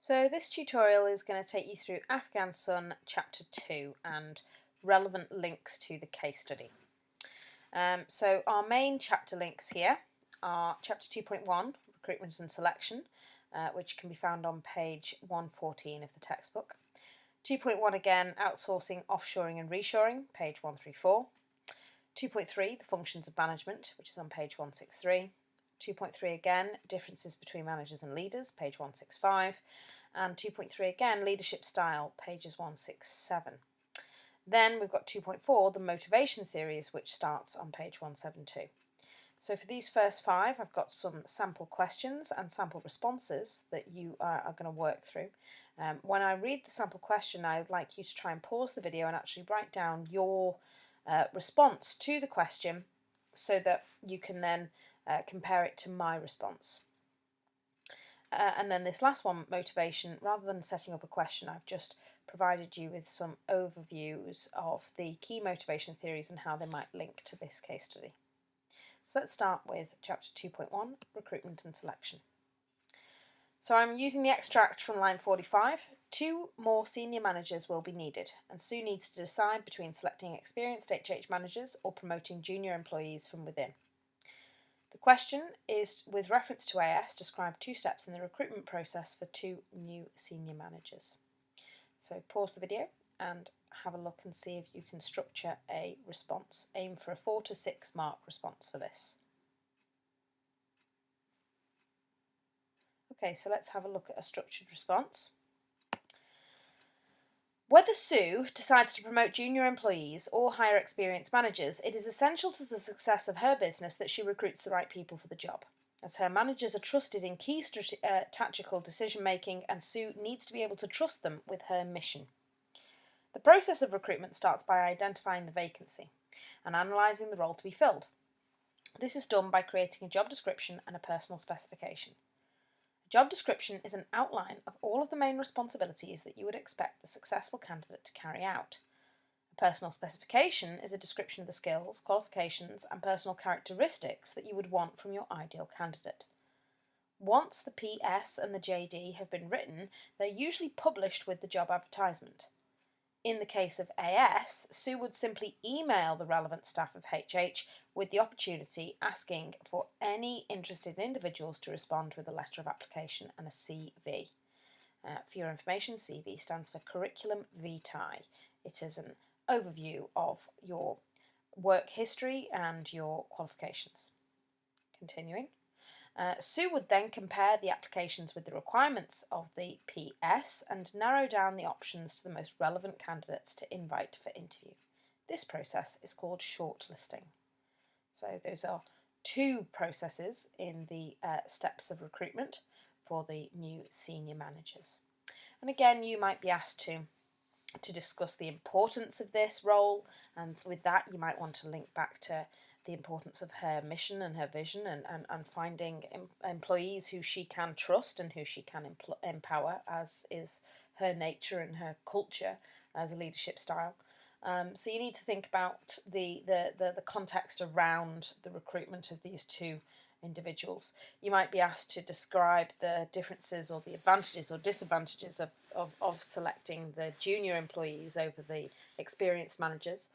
So this tutorial is going to take you through Afghan Sun Chapter 2 and relevant links to the case study. So our main chapter links here are Chapter 2.1, Recruitment and Selection, which can be found on page 114 of the textbook. 2.1 again, Outsourcing, Offshoring and Reshoring, page 134. 2.3, The Functions of Management, which is on page 163. 2.3 again, Differences between Managers and Leaders, page 165. And 2.3 again, Leadership Style, pages 167. Then we've got 2.4, the Motivation Theories, which starts on page 172. So for these first five, I've got some sample questions and sample responses that you are going to work through. When I read the sample question, I would like you to try and pause the video and actually write down your response to the question so that you can then compare it to my response. And then this last one, motivation, rather than setting up a question, I've just provided you with some overviews of the key motivation theories and how they might link to this case study. So let's start with Chapter 2.1, Recruitment and Selection. So I'm using the extract from line 45. 2 more senior managers will be needed, and Sue needs to decide between selecting experienced HH managers or promoting junior employees from within. The question is, with reference to AS, describe 2 steps in the recruitment process for 2 new senior managers. So pause the video and have a look and see if you can structure a response. Aim for a 4 to 6 mark response for this. Okay, so let's have a look at a structured response. Whether Sue decides to promote junior employees or hire experienced managers, it is essential to the success of her business that she recruits the right people for the job, as her managers are trusted in key tactical decision making, and Sue needs to be able to trust them with her mission. The process of recruitment starts by identifying the vacancy and analysing the role to be filled. This is done by creating a job description and a personal specification. A job description is an outline of all of the main responsibilities that you would expect the successful candidate to carry out. A personal specification is a description of the skills, qualifications and personal characteristics that you would want from your ideal candidate. Once the PS and the JD have been written, they're usually published with the job advertisement. In the case of AS, Sue would simply email the relevant staff of HH with the opportunity asking for any interested individuals to respond with a letter of application and a CV. For your information, CV stands for Curriculum Vitae. It is an overview of your work history and your qualifications. Continuing. Sue would then compare the applications with the requirements of the PS and narrow down the options to the most relevant candidates to invite for interview. This process is called shortlisting. So those are 2 processes in the steps of recruitment for the new senior managers. And again, you might be asked to discuss the importance of this role, and with that you might want to link back to the importance of her mission and her vision and finding employees who she can trust and who she can empower, as is her nature and her culture as a leadership style. So you need to think about the context around the recruitment of these 2 individuals. You might be asked to describe the differences or the advantages or disadvantages of selecting the junior employees over the experienced managers.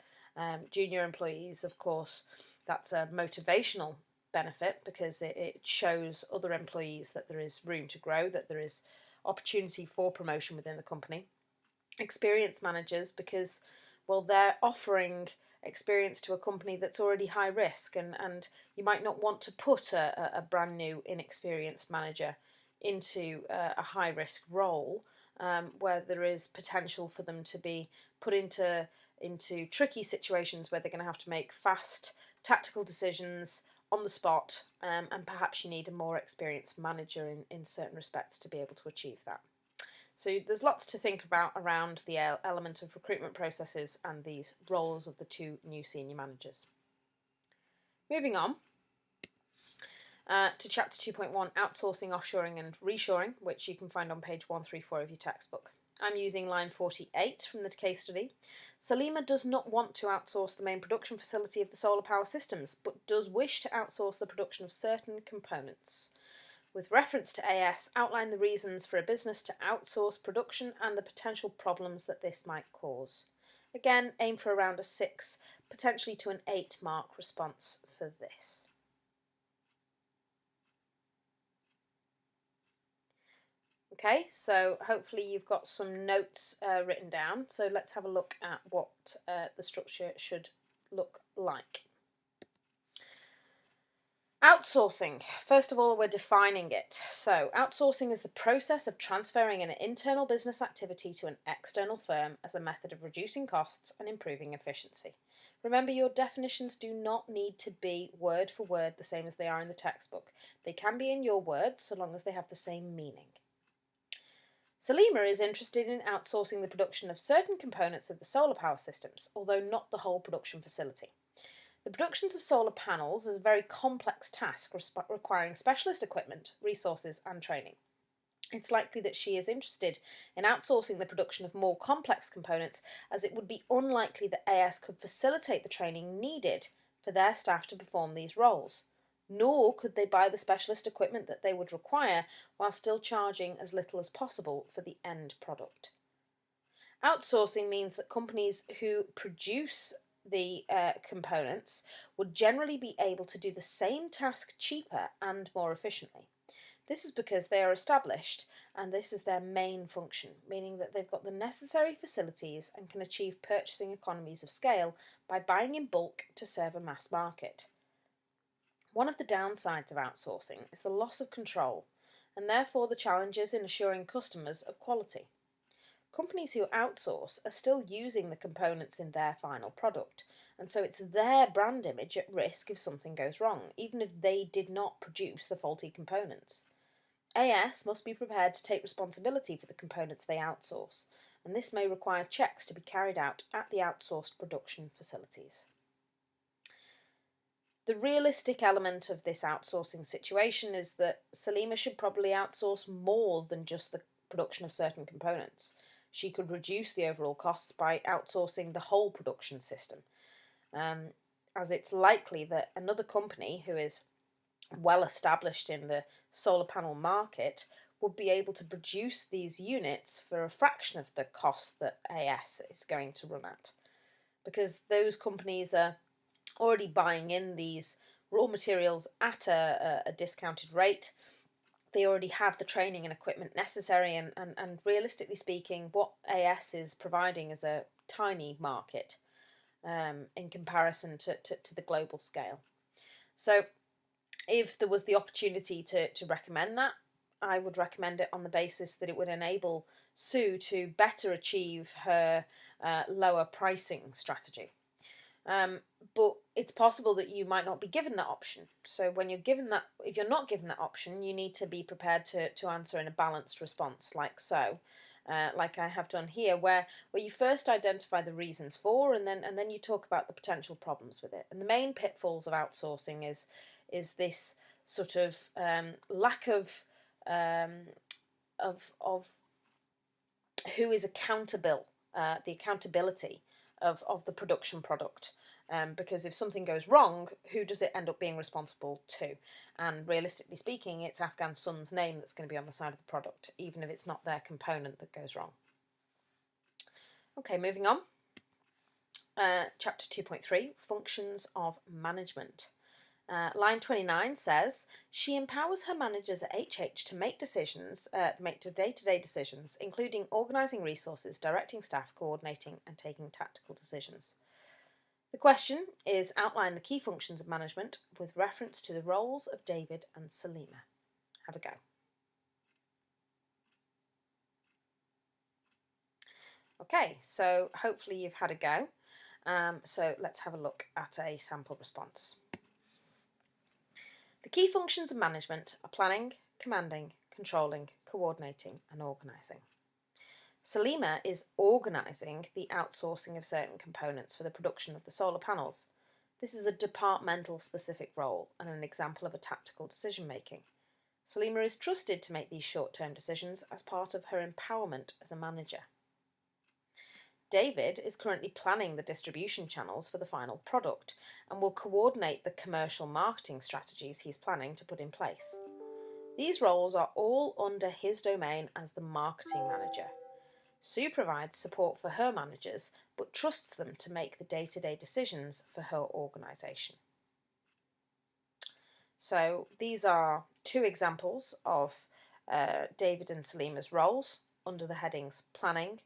Junior employees, of course, that's a motivational benefit because it shows other employees that there is room to grow, that there is opportunity for promotion within the company. Experienced managers, because, well, they're offering experience to a company that's already high risk, and you might not want to put a brand new inexperienced manager into a high risk role where there is potential for them to be put into tricky situations where they're going to have to make fast tactical decisions on the spot, and perhaps you need a more experienced manager in certain respects to be able to achieve that. So there's lots to think about around the element of recruitment processes and these roles of the 2 new senior managers. Moving on to Chapter 2.1, Outsourcing, Offshoring and Reshoring, which you can find on page 134 of your textbook. I'm using line 48 from the case study. Salima does not want to outsource the main production facility of the solar power systems, but does wish to outsource the production of certain components. with reference to AS, outline the reasons for a business to outsource production and the potential problems that this might cause. Again, aim for around a 6, potentially to an 8 mark response for this. Okay, so hopefully you've got some notes written down. So let's have a look at what the structure should look like. Outsourcing. First of all, we're defining it. So, outsourcing is the process of transferring an internal business activity to an external firm as a method of reducing costs and improving efficiency. Remember, your definitions do not need to be word for word the same as they are in the textbook. They can be in your words so long as they have the same meaning. Salima is interested in outsourcing the production of certain components of the solar power systems, although not the whole production facility. The production of solar panels is a very complex task requiring specialist equipment, resources and training. It's likely that she is interested in outsourcing the production of more complex components, as it would be unlikely that AS could facilitate the training needed for their staff to perform these roles, nor could they buy the specialist equipment that they would require while still charging as little as possible for the end product. Outsourcing means that companies who produce the components would generally be able to do the same task cheaper and more efficiently. This is because they are established and this is their main function, meaning that they've got the necessary facilities and can achieve purchasing economies of scale by buying in bulk to serve a mass market. One of the downsides of outsourcing is the loss of control and therefore the challenges in assuring customers of quality. Companies who outsource are still using the components in their final product, and so it's their brand image at risk if something goes wrong, even if they did not produce the faulty components. AS must be prepared to take responsibility for the components they outsource, and this may require checks to be carried out at the outsourced production facilities. The realistic element of this outsourcing situation is that Salima should probably outsource more than just the production of certain components. She could reduce the overall costs by outsourcing the whole production system, as it's likely that another company who is well established in the solar panel market would be able to produce these units for a fraction of the cost that AS is going to run at, because those companies are already buying in these raw materials at a discounted rate. They already have the training and equipment necessary, and realistically speaking, what AS is providing is a tiny market in comparison to the global scale. So if there was the opportunity to recommend that, I would recommend it on the basis that it would enable Sue to better achieve her lower pricing strategy. But it's possible that you might not be given that option. So when you're given that, if you're not given that option, you need to be prepared to answer in a balanced response, like so, like I have done here, where you first identify the reasons for, and then you talk about the potential problems with it. And the main pitfalls of outsourcing is this sort of lack of who is accountable, the accountability of the production product. Because if something goes wrong, who does it end up being responsible to? And realistically speaking, it's Afghan Sun's name that's going to be on the side of the product, even if it's not their component that goes wrong. Okay, moving on. Chapter 2.3, Functions of Management. Line 29 says, she empowers her managers at HH to make decisions, make day-to-day decisions, including organising resources, directing staff, coordinating and taking tactical decisions. The question is, outline the key functions of management with reference to the roles of David and Salima. Have a go. Okay, so hopefully you've had a go. So let's have a look at a sample response. The key functions of management are planning, commanding, controlling, coordinating and organising. Salima is organising the outsourcing of certain components for the production of the solar panels. This is a departmental specific role and an example of a tactical decision making. Salima is trusted to make these short-term decisions as part of her empowerment as a manager. David is currently planning the distribution channels for the final product and will coordinate the commercial marketing strategies he's planning to put in place. These roles are all under his domain as the marketing manager. Sue provides support for her managers, but trusts them to make the day-to-day decisions for her organisation. So these are two examples of David and Salima's roles under the headings planning,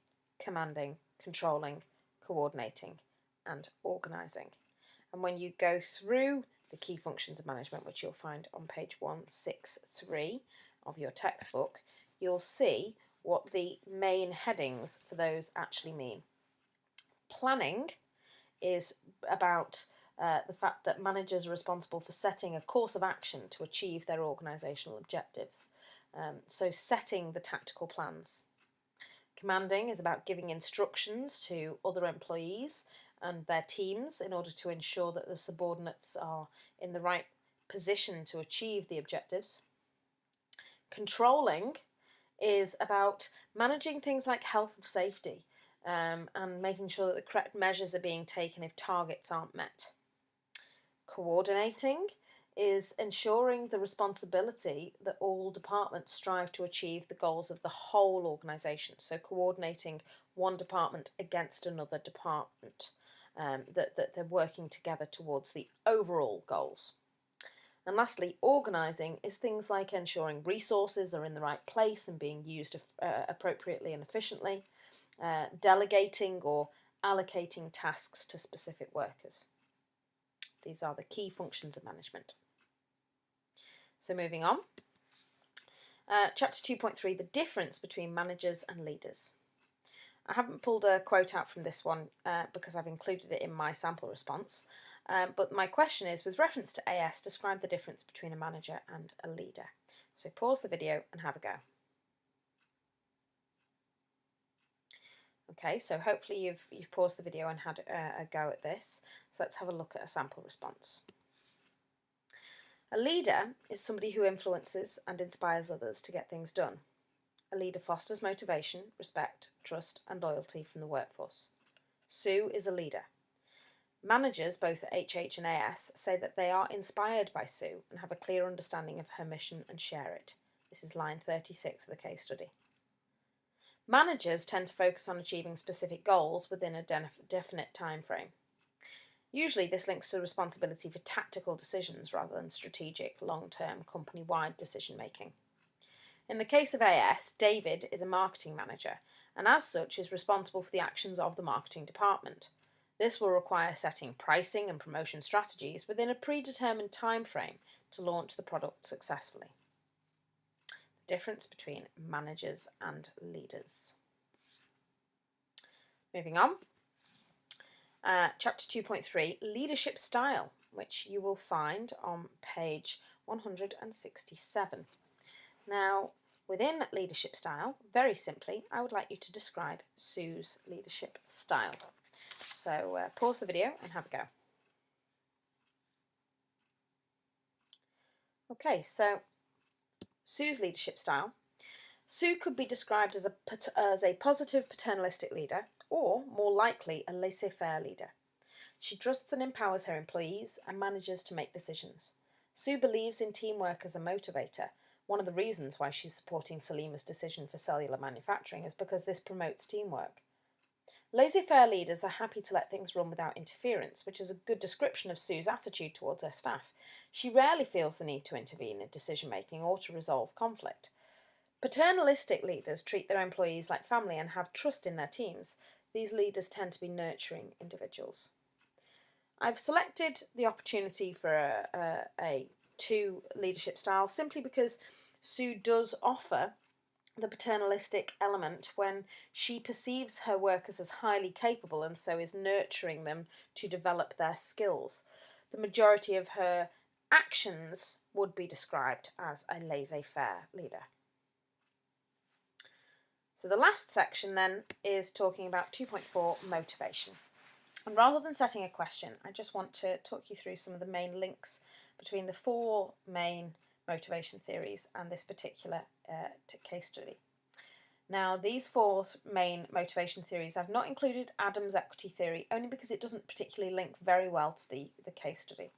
commanding, controlling, coordinating, and organising. And when you go through the key functions of management, which you'll find on page 163 of your textbook, you'll see what the main headings for those actually mean. Planning is about the fact that managers are responsible for setting a course of action to achieve their organisational objectives. So setting the tactical plans. Commanding is about giving instructions to other employees and their teams in order to ensure that the subordinates are in the right position to achieve the objectives. Controlling is about managing things like health and safety and making sure that the correct measures are being taken if targets aren't met. Coordinating is ensuring the responsibility that all departments strive to achieve the goals of the whole organisation. So coordinating one department against another department, that they're working together towards the overall goals. And lastly, organising is things like ensuring resources are in the right place and being used appropriately and efficiently, delegating or allocating tasks to specific workers. These are the key functions of management. So moving on. Chapter 2.3, the difference between managers and leaders. I haven't pulled a quote out from this one because I've included it in my sample response. But my question is, with reference to AS, describe the difference between a manager and a leader. So pause the video and have a go. Okay, so hopefully you've paused the video and had a go at this. So let's have a look at a sample response. A leader is somebody who influences and inspires others to get things done. A leader fosters motivation, respect, trust and loyalty from the workforce. Sue is a leader. Managers, both at HH and AS, say that they are inspired by Sue and have a clear understanding of her mission and share it. This is line 36 of the case study. Managers tend to focus on achieving specific goals within a definite time frame. Usually this links to the responsibility for tactical decisions rather than strategic, long-term, company-wide decision-making. In the case of AS, David is a marketing manager and as such is responsible for the actions of the marketing department. This will require setting pricing and promotion strategies within a predetermined time frame to launch the product successfully. The difference between managers and leaders. Moving on. Chapter 2.3, Leadership Style, which you will find on page 167. Now, within leadership style, very simply, I would like you to describe Sue's leadership style. So pause the video and have a go. Okay, so Sue's leadership style. Sue could be described as a positive paternalistic leader, or more likely a laissez-faire leader. She trusts and empowers her employees and manages to make decisions. Sue believes in teamwork as a motivator. One of the reasons why she's supporting Salima's decision for cellular manufacturing is because this promotes teamwork. Laissez-faire leaders are happy to let things run without interference, which is a good description of Sue's attitude towards her staff. She rarely feels the need to intervene in decision-making or to resolve conflict. Paternalistic leaders treat their employees like family and have trust in their teams. These leaders tend to be nurturing individuals. I've selected the opportunity for a two leadership style simply because Sue does offer the paternalistic element when she perceives her workers as highly capable and so is nurturing them to develop their skills. The majority of her actions would be described as a laissez-faire leader. So the last section then is talking about 2.4, motivation. And rather than setting a question, I just want to talk you through some of the main links between the four main motivation theories and this particular case study. Now, these four main motivation theories, I've not included Adams' equity theory only because it doesn't particularly link very well to the case study.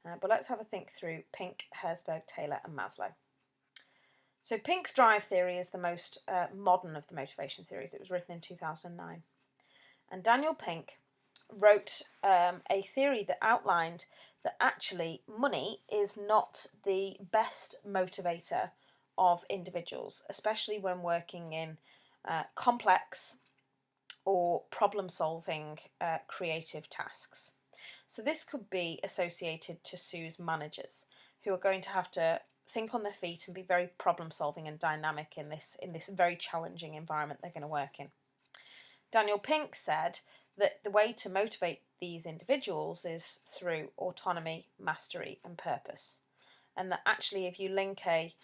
But let's have a think through Pink, Herzberg, Taylor and Maslow. So Pink's drive theory is the most modern of the motivation theories. It was written in 2009. And Daniel Pink wrote a theory that outlined that actually money is not the best motivator of individuals, especially when working in complex or problem-solving creative tasks. So this could be associated to Sue's managers, who are going to have to think on their feet and be very problem-solving and dynamic in this very challenging environment they're going to work in. Daniel Pink said that the way to motivate these individuals is through autonomy, mastery, and purpose. And that actually, if you link a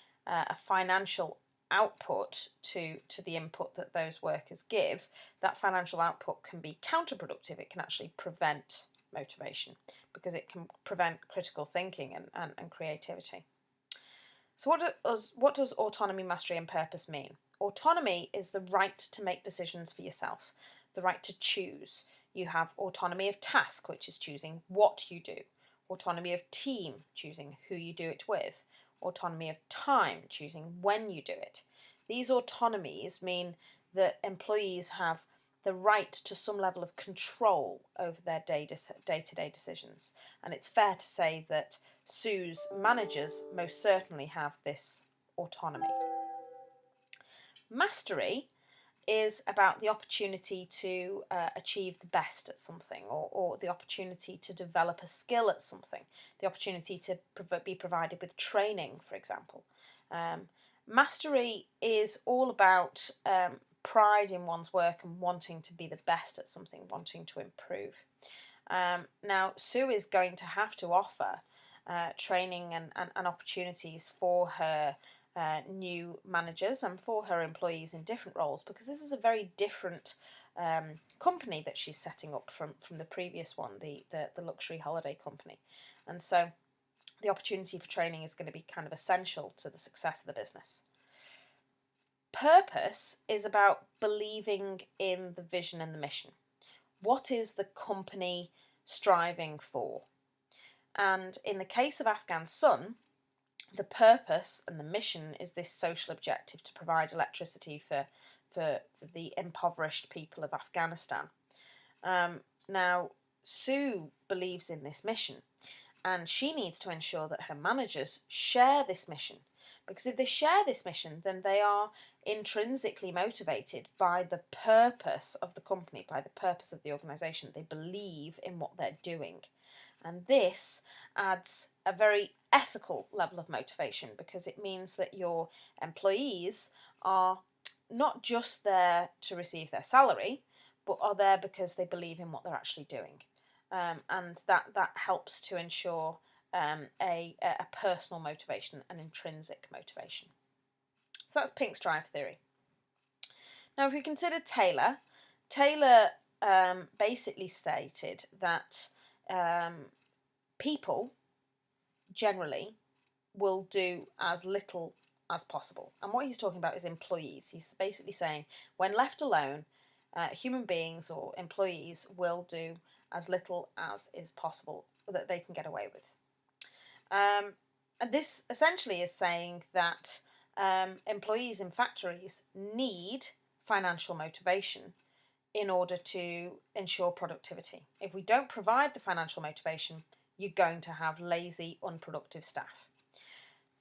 financial output to the input that those workers give, that financial output can be counterproductive. It can actually prevent motivation because it can prevent critical thinking and creativity. So what does autonomy, mastery, and purpose mean? Autonomy is the right to make decisions for yourself, the right to choose. You have autonomy of task, which is choosing what you do. Autonomy of team, choosing who you do it with. Autonomy of time, choosing when you do it. These autonomies mean that employees have the right to some level of control over their day-to-day decisions. And it's fair to say that Sue's managers most certainly have this autonomy. Mastery is about the opportunity to achieve the best at something, or the opportunity to develop a skill at something, the opportunity to be provided with training, for example. Mastery is all about pride in one's work and wanting to be the best at something, wanting to improve. Now, Sue is going to have to offer training and opportunities for her new managers and for her employees in different roles, because this is a very different company that she's setting up from the previous one, the luxury holiday company. And so the opportunity for training is going to be kind of essential to the success of the business. Purpose is about believing in the vision and the mission. What is the company striving for? And in the case of Afghan Sun, the purpose and the mission is this social objective to provide electricity for the impoverished people of Afghanistan. Now, Sue believes in this mission, and she needs to ensure that her managers share this mission, because if they share this mission, then they are intrinsically motivated by the purpose of the company, by the purpose of the organisation. They believe in what they're doing. And this adds a very ethical level of motivation, because it means that your employees are not just there to receive their salary, but are there because they believe in what they're actually doing. And that helps to ensure a personal motivation, an intrinsic motivation. So that's Pink's drive theory. Now, if we consider Taylor basically stated that people generally will do as little as possible. And what he's talking about is employees. He's basically saying when left alone, human beings or employees will do as little as is possible that they can get away with. And this essentially is saying that employees in factories need financial motivation in order to ensure productivity. If we don't provide the financial motivation, you're going to have lazy, unproductive staff.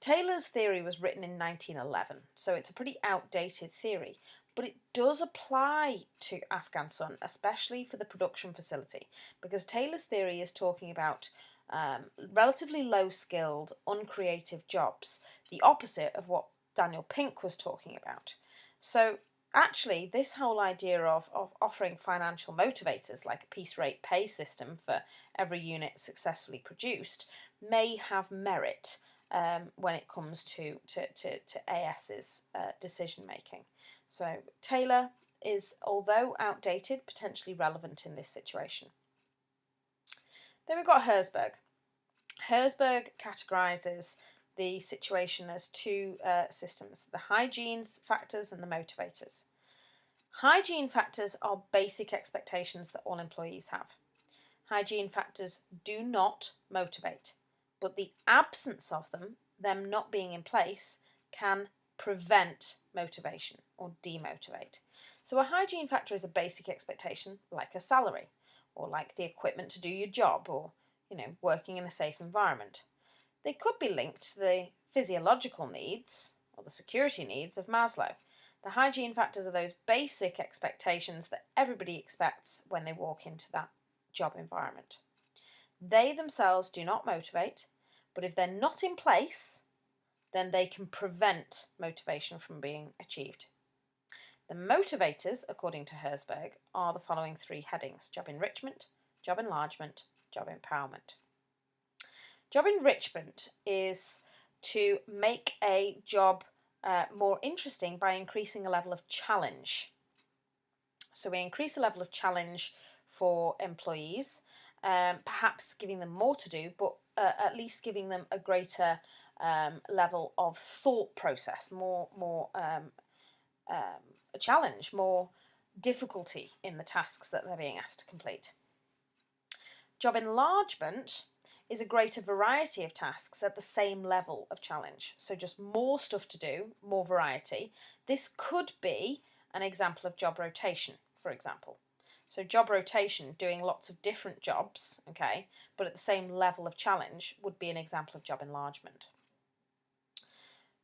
Taylor's theory was written in 1911, so it's a pretty outdated theory, but it does apply to Afghan Sun, especially for the production facility, because Taylor's theory is talking about relatively low-skilled, uncreative jobs, the opposite of what Daniel Pink was talking about. So actually, this whole idea of offering financial motivators, like a piece rate pay system for every unit successfully produced, may have merit when it comes to AS's decision making. So Taylor is, although outdated, potentially relevant in this situation. Then we've got Herzberg. Herzberg categorises the situation as two systems: the hygiene factors and the motivators. Hygiene factors are basic expectations that all employees have. Hygiene factors do not motivate, but the absence of them not being in place, can prevent motivation or demotivate. So a hygiene factor is a basic expectation, like a salary, or like the equipment to do your job, or working in a safe environment. They could be linked to the physiological needs or the security needs of Maslow. The hygiene factors are those basic expectations that everybody expects when they walk into that job environment. They themselves do not motivate, but if they're not in place, then they can prevent motivation from being achieved. The motivators, according to Herzberg, are the following three headings: job enrichment, job enlargement, job empowerment. Job enrichment is to make a job more interesting by increasing a level of challenge. So we increase the level of challenge for employees, perhaps giving them more to do, but at least giving them a greater level of thought process, more a challenge, more difficulty in the tasks that they're being asked to complete. Job enlargement is a greater variety of tasks at the same level of challenge. So just more stuff to do, more variety. This could be an example of job rotation, for example. So job rotation, doing lots of different jobs, okay, but at the same level of challenge, would be an example of job enlargement.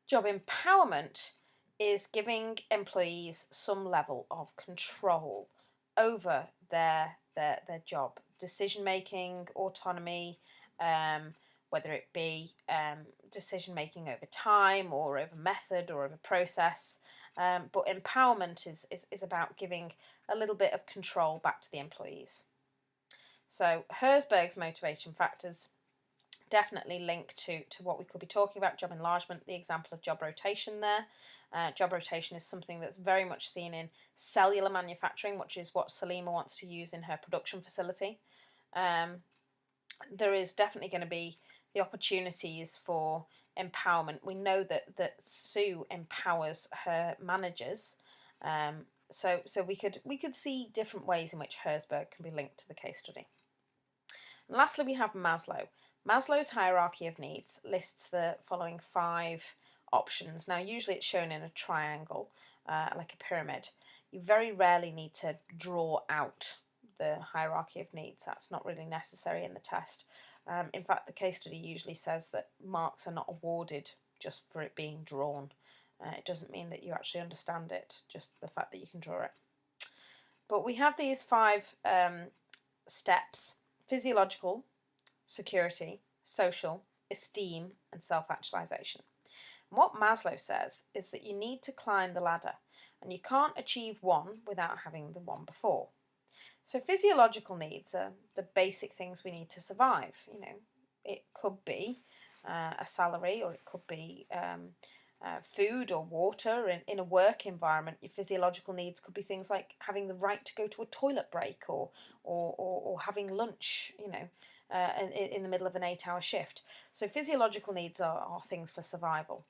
Job empowerment is giving employees some level of control over their job, decision making, autonomy, whether it be decision making over time or over method or over process. But empowerment is about giving a little bit of control back to the employees. So Herzberg's motivation factors definitely link to what we could be talking about, job enlargement, the example of job rotation there. Job rotation is something that's very much seen in cellular manufacturing, which is what Salima wants to use in her production facility. There is definitely going to be the opportunities for empowerment. We know that Sue empowers her managers, so we could see different ways in which Herzberg can be linked to the case study. And lastly, we have Maslow. Maslow's hierarchy of needs lists the following 5 options. Now, usually it's shown in a triangle, like a pyramid. You very rarely need to draw out the hierarchy of needs. That's not really necessary in the test. In fact, the case study usually says that marks are not awarded just for it being drawn. It doesn't mean that you actually understand it, just the fact that you can draw it. But we have these 5 steps: physiological, security, social, esteem, and self-actualization. And what Maslow says is that you need to climb the ladder, and you can't achieve one without having the one before. So physiological needs are the basic things we need to survive. It could be a salary, or it could be food or water. In a work environment, your physiological needs could be things like having the right to go to a toilet break, or having lunch, in the middle of an 8-hour shift. So physiological needs are things for survival.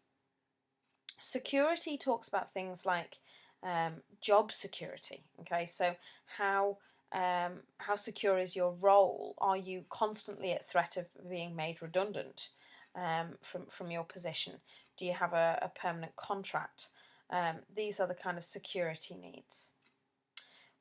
Security talks about things like job security. Okay, so how secure is your role? Are you constantly at threat of being made redundant from your position? Do you have a permanent contract? These are the kind of security needs.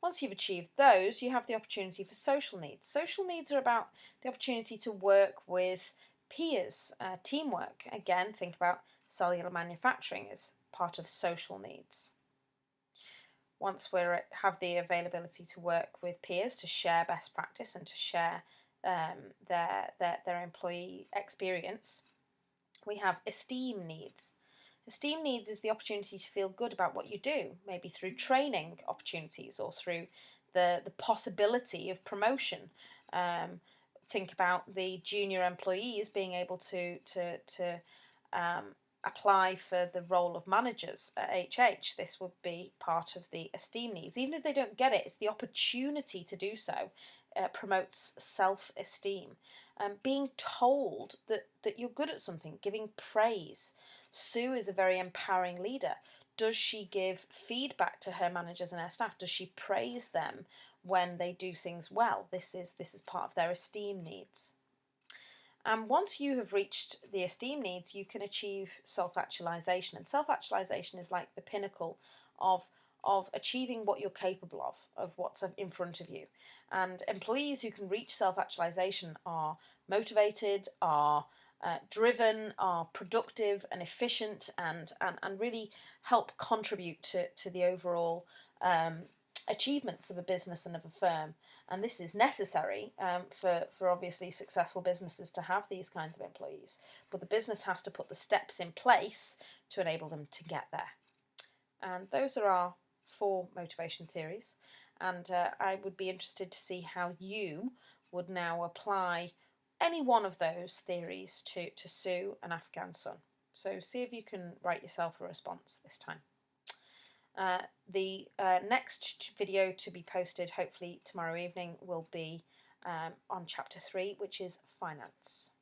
Once you've achieved those, you have the opportunity for social needs. Social needs are about the opportunity to work with peers, teamwork. Again, think about cellular manufacturing as part of social needs. Once we have the availability to work with peers, to share best practice and to share their employee experience, we have esteem needs. Esteem needs is the opportunity to feel good about what you do, maybe through training opportunities or through the possibility of promotion. Think about the junior employees being able to apply for the role of managers at HH. This would be part of the esteem needs. Even if they don't get it, it's the opportunity to do so. Promotes self-esteem. Being told that you're good at something, giving praise. Sue is a very empowering leader. Does she give feedback to her managers and her staff? Does she praise them when they do things well? This is part of their esteem needs. And once you have reached the esteem needs, you can achieve self-actualization. And self-actualization is like the pinnacle of achieving what you're capable of what's in front of you. And employees who can reach self-actualization are motivated, are driven, are productive and efficient, and really help contribute to the overall achievements of a business and of a firm. And this is necessary for obviously successful businesses to have these kinds of employees. But the business has to put the steps in place to enable them to get there. And those are our 4 motivation theories. And I would be interested to see how you would now apply any one of those theories to Sue, an Afghan son. So see if you can write yourself a response this time. The next video to be posted, hopefully tomorrow evening, will be on chapter 3, which is finance.